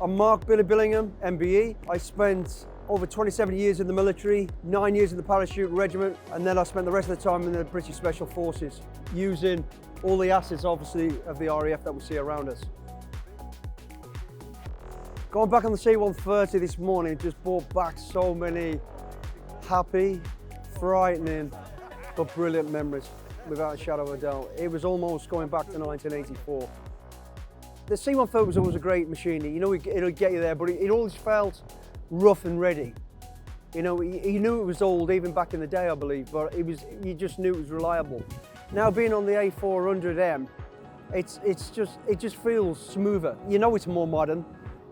I'm Mark Billy Billingham, MBE. I spent over 27 years in the military, 9 years in the parachute regiment, and then I spent the rest of the time in the British Special Forces, using all the assets, obviously, of the RAF that we see around us. Going back on the C-130 this morning just brought back so many happy, frightening, but brilliant memories, without a shadow of a doubt. It was almost going back to 1984. The C-130 was always a great machine. You know, it'll get you there, but it always felt rough and ready. You know, you knew it was old even back in the day, I believe, but you just knew it was reliable. Now being on the A400M, it just feels smoother. You know it's more modern,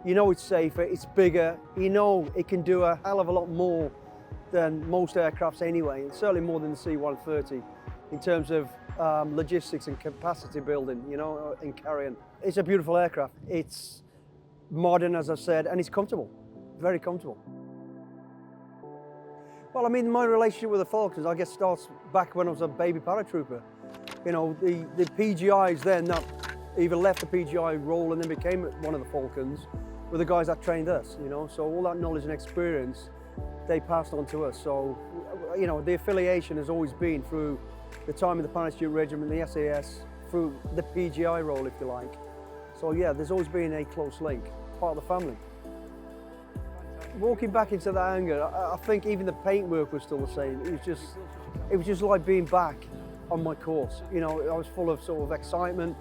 you know it's safer, it's bigger, you know it can do a hell of a lot more than most aircrafts anyway, and certainly more than the C-130 in terms of logistics and capacity building, you know, and carrying. It's a beautiful aircraft. It's modern, as I said, and it's comfortable, very comfortable. Well, I mean, my relationship with the Falcons, I guess, starts back when I was a baby paratrooper. You know, the PGIs then that either left the PGI role and then became one of the Falcons were the guys that trained us, you know, so all that knowledge and experience, they passed on to us. So, you know, the affiliation has always been through the time in the parachute regiment, the SAS, through the PGI role, if you like. So yeah, there's always been a close link, part of the family. Walking back into that hangar, I think even the paintwork was still the same. It was just like being back on my course. You know, I was full of sort of excitement,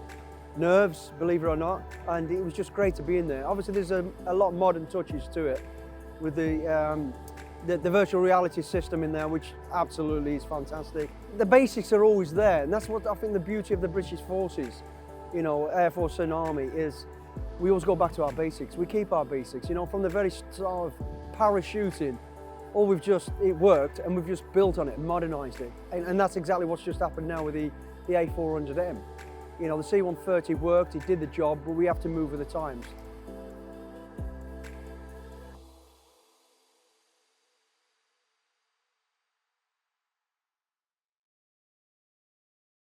nerves, believe it or not, and it was just great to be in there. Obviously, there's a lot of modern touches to it, with the virtual reality system in there, which absolutely is fantastic. The basics are always there, and that's what I think the beauty of the British Forces, you know, Air Force and Army, is we always go back to our basics. We keep our basics, you know, from the very start of parachuting, it worked, and we've just built on it and modernised it. And that's exactly what's just happened now with the A400M. You know, the C-130 worked, it did the job, but we have to move with the times.